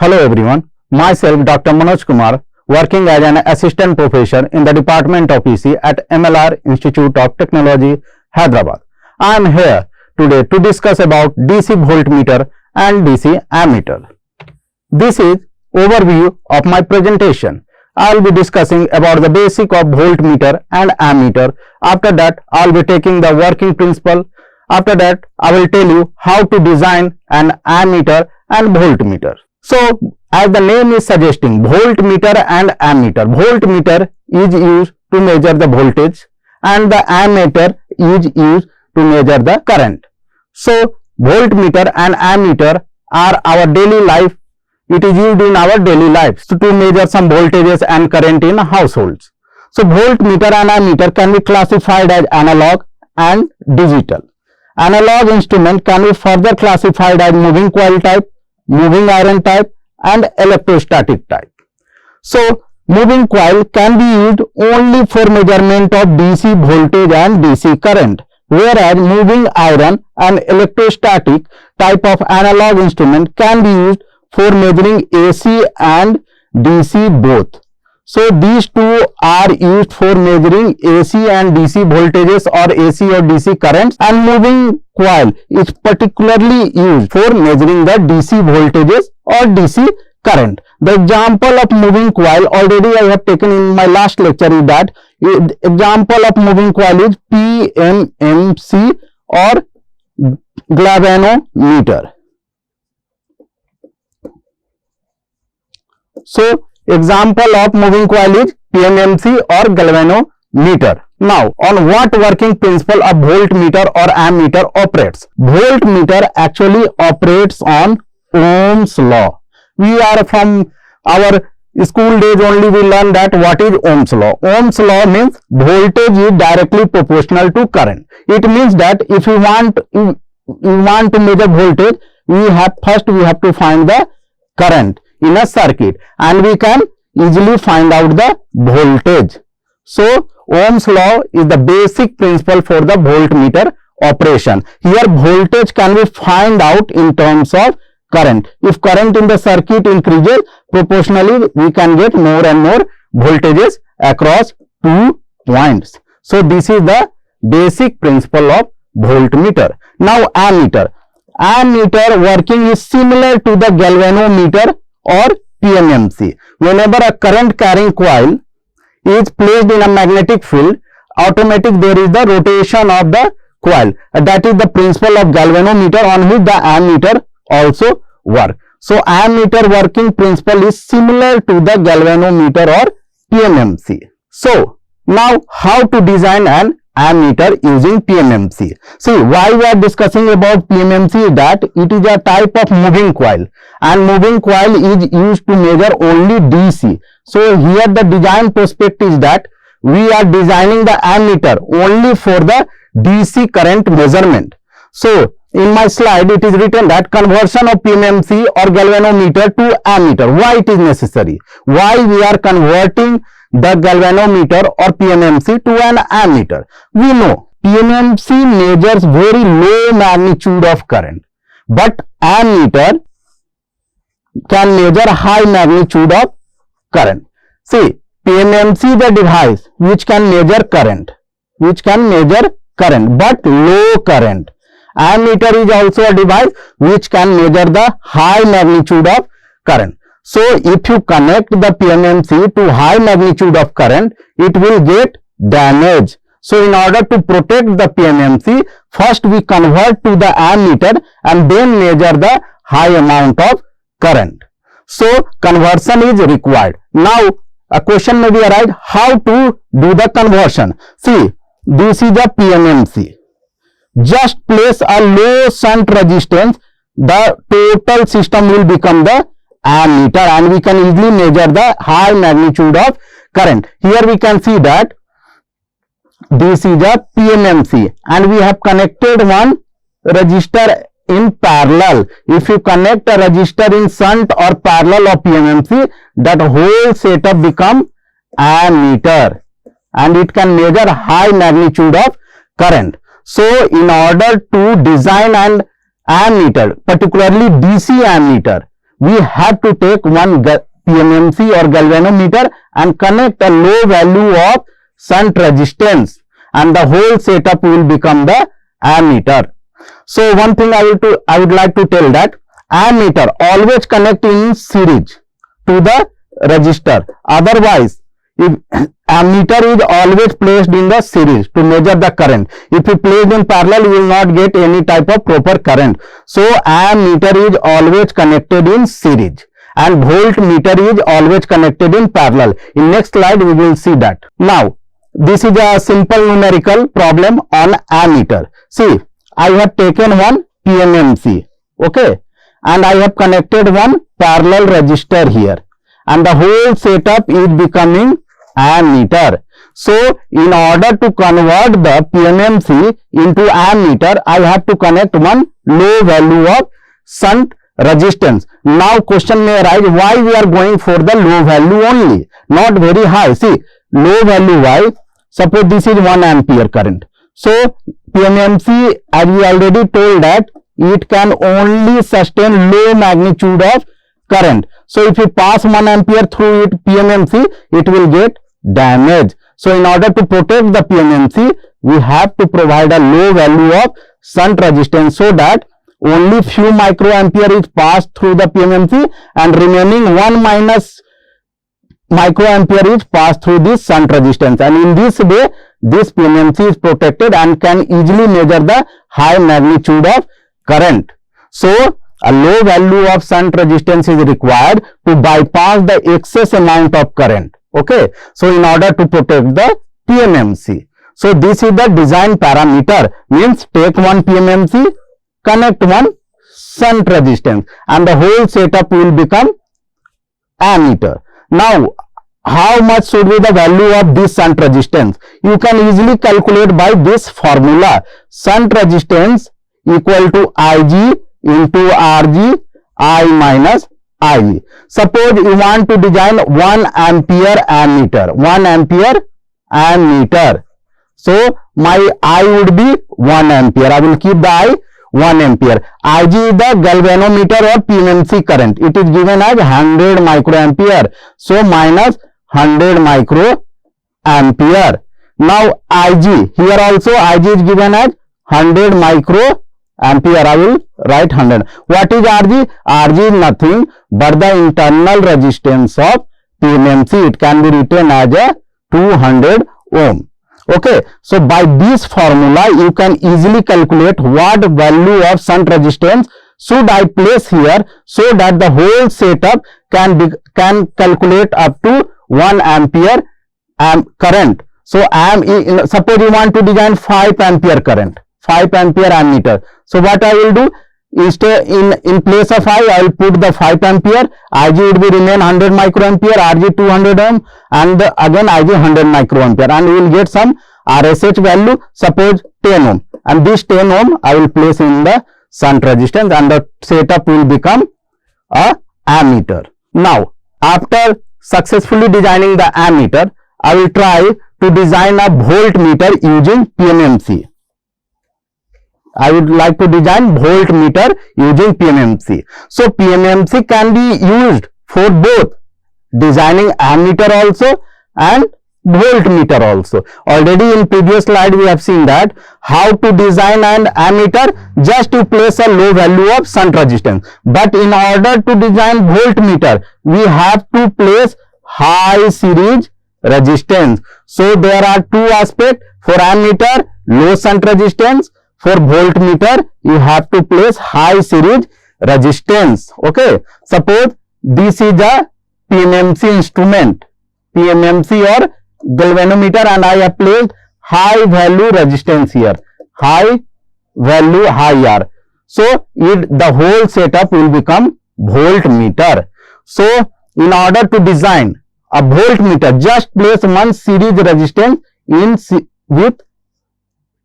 Hello everyone, myself Dr. Manoj Kumar, working as an assistant professor in the Department of EC at MLR Institute of Technology, Hyderabad. I am here today to discuss about DC voltmeter and DC ammeter. This is overview of my presentation. I will be discussing about the basic of voltmeter and ammeter. After that, I will be taking the working principle. After that, I will tell you how to design an ammeter and voltmeter. So, as the name is suggesting, voltmeter and ammeter. Voltmeter is used to measure the voltage and the ammeter is used to measure the current. So, voltmeter and ammeter are our daily life. It is used in our daily life to measure some voltages and current in households. So, voltmeter and ammeter can be classified as analog and digital. Analog instrument can be further classified as moving coil type, moving iron type and electrostatic type. So, moving coil can be used only for measurement of DC voltage and DC current, whereas moving iron and electrostatic type of analog instrument can be used for measuring AC and DC both. So, these two are used for measuring AC and DC voltages or AC or DC currents, and moving coil is particularly used for measuring the DC voltages or DC current. The example of moving coil already I have taken in my last lecture is that example of moving coil is PMMC or galvanometer. So, example of moving coil is PMMC or galvanometer. Now, on what working principle a voltmeter or ammeter operates? Voltmeter actually operates on Ohm's law. We are from our school days only we learn that what is Ohm's law. Ohm's law means voltage is directly proportional to current. It means that if you want to measure voltage, we have to find the current in a circuit and we can easily find out the voltage. So, Ohm's law is the basic principle for the voltmeter operation. Here voltage can be found out in terms of current. If current in the circuit increases, proportionally we can get more and more voltages across 2 points. So, this is the basic principle of voltmeter. Now, ammeter. Ammeter working is similar to the galvanometer or PMMC. Whenever a current carrying coil is placed in a magnetic field, automatic there is the rotation of the coil. That is the principle of galvanometer on which the ammeter also work. So, ammeter working principle is similar to the galvanometer or PMMC. So, now how to design an ammeter using PMMC. See, why we are discussing about PMMC is that it is a type of moving coil and moving coil is used to measure only DC. So, here the design prospect is that we are designing the ammeter only for the DC current measurement. So, in my slide it is written that conversion of PMMC or galvanometer to ammeter. Why it is necessary? Why we are converting the galvanometer or PMMC to an ammeter? We know PMMC measures very low magnitude of current, but ammeter can measure high magnitude of current. See, PMMC is the device which can measure current, but low current. Ammeter is also a device which can measure the high magnitude of current. So, if you connect the PMMC to high magnitude of current, it will get damaged. So, in order to protect the PMMC, first we convert to the ammeter and then measure the high amount of current. So, conversion is required. Now, a question may be arise, how to do the conversion? See, this is the PMMC. Just place a low shunt resistance, the total system will become the ammeter and we can easily measure the high magnitude of current. Here we can see that this is a PMMC and we have connected one resistor in parallel. If you connect a resistor in shunt or parallel of PMMC, that whole setup become ammeter and it can measure high magnitude of current. So, in order to design an ammeter, particularly DC ammeter, we have to take one PMMC or galvanometer and connect a low value of shunt resistance, and the whole setup will become the ammeter. So one thing I would like to tell that ammeter always connect in series to the resistor. Otherwise, if ammeter is always placed in the series to measure the current, if you place in parallel, you will not get any type of proper current. So ammeter is always connected in series and voltmeter is always connected in parallel. In next slide we will see that. Now this is a simple numerical problem on ammeter. See, I have taken one PMMC, okay, and I have connected one parallel resistor here, and the whole setup is becoming ammeter. So in order to convert the PMMC into ammeter, I have to connect one low value of shunt resistance. Now question may arise, why we are going for the low value only, not very high. See, low value why? Suppose this is 1 ampere current. So PMMC, as we already told that it can only sustain low magnitude of current. So if you pass 1 ampere through it PMMC, it will get damage. So in order to protect the PMMC, we have to provide a low value of shunt resistance, so that only few microampere is passed through the PMMC and remaining 1 minus microampere is passed through this shunt resistance, and in this way this PMMC is protected and can easily measure the high magnitude of current. So a low value of shunt resistance is required to bypass the excess amount of current. Okay, so in order to protect the PMMC. So this is the design parameter, means take one PMMC, connect one shunt resistance, and the whole setup will become ammeter. Now how much should be the value of this shunt resistance? You can easily calculate by this formula. Shunt resistance equal to Ig into Rg, I minus Ig. Suppose you want to design 1 ampere ammeter, 1 ampere ammeter. So my I would be 1 ampere. I will keep the I 1 ampere. Ig is the galvanometer or PMMC current. It is given as 100 microampere. So minus 100 microampere. Now Ig, here also Ig is given as 100 microampere. I will write 100. What is Rg? Rg is nothing but the internal resistance of PMMC. It can be written as a 200 ohm. Okay, so by this formula you can easily calculate what value of shunt resistance should I place here, so that the whole setup can calculate up to 1 ampere current. So suppose you want to design 5 ampere current, 5 ampere ammeter. So what I will do, instead in place of I will put the 5 ampere. Ig would be remain 100 microampere, Rg 200 ohm, and again Ig 100 microampere, and we will get some RSH value, suppose 10 ohm, and this 10 ohm I will place in the shunt resistance, and the setup will become a ammeter. Now after successfully designing the ammeter, I will try to design a voltmeter using PMMC. I would like to design voltmeter using PMMC. So PMMC can be used for both designing ammeter also and voltmeter also. Already in previous slide we have seen that how to design an ammeter, just to place a low value of shunt resistance. But in order to design voltmeter, we have to place high series resistance. So there are two aspects. For ammeter, low shunt resistance. For voltmeter, you have to place high series resistance. Okay, suppose this is a PMMC instrument, PMMC or galvanometer, and I have placed high value resistance here, high value high R. So the whole setup will become voltmeter. So in order to design a voltmeter, just place one series resistance with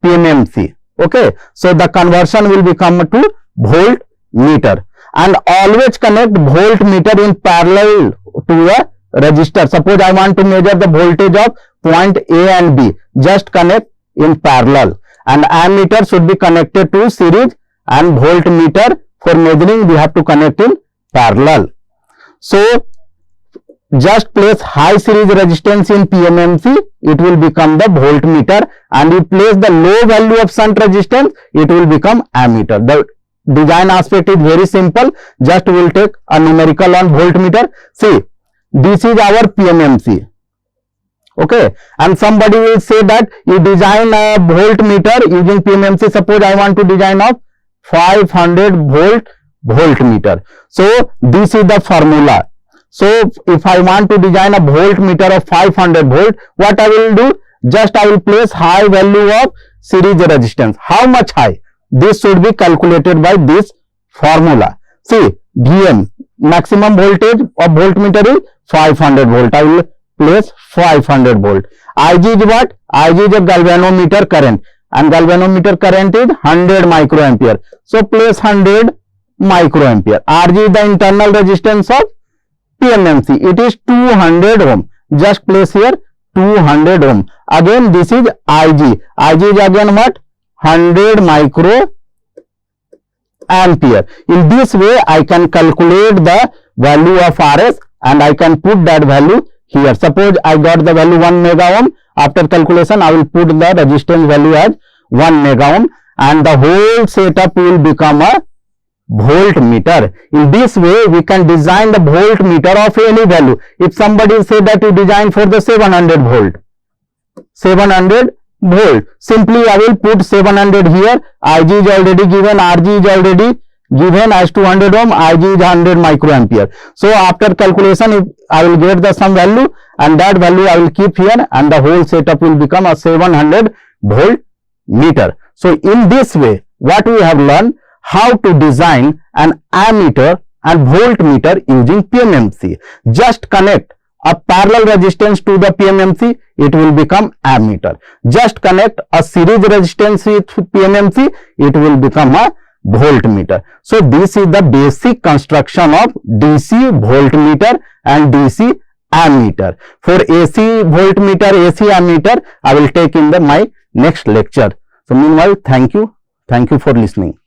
PMMC. Okay, so the conversion will become to voltmeter, and always connect voltmeter in parallel to a resistor. Suppose I want to measure the voltage of point A and B, just connect in parallel, and ammeter should be connected to series, and voltmeter for measuring we have to connect in parallel. So just place high series resistance in PMMC, it will become the voltmeter, and you place the low value of shunt resistance, it will become ammeter. The design aspect is very simple. Just we will take a numerical on voltmeter. See, this is our PMMC. Okay, and somebody will say that you design a voltmeter using PMMC. Suppose I want to design a 500 volt voltmeter. So this is the formula. So if I want to design a voltmeter of 500 volt, what I will do? Just I will place high value of series resistance. How much high? This should be calculated by this formula. See, VM, maximum voltage of voltmeter is 500 volt. I will place 500 volt. IG is what? IG is a galvanometer current, and galvanometer current is 100 microampere. So place 100 microampere. RG is the internal resistance of PMMC. It is 200 ohm. Just place here 200 ohm. Again, this is IG. IG is again what? 100 micro ampere. In this way, I can calculate the value of RS, and I can put that value here. Suppose I got the value 1 mega ohm. After calculation, I will put the resistance value as 1 mega ohm, and the whole setup will become a voltmeter. In this way, we can design the voltmeter of any value. If somebody say that you design for the 700 volt, 700 volt, simply I will put 700 here. IG is already given, RG is already given as 200 ohm, IG is 100 microampere. So after calculation, if I will get the some value, and that value I will keep here, and the whole setup will become a 700 volt meter. So in this way, what we have learned, how to design an ammeter and voltmeter using PMMC. Just connect a parallel resistance to the PMMC, it will become ammeter. Just connect a series resistance with PMMC, it will become a voltmeter. So this is the basic construction of DC voltmeter and DC ammeter. For AC voltmeter, AC ammeter, I will take in my next lecture. So meanwhile, thank you for listening.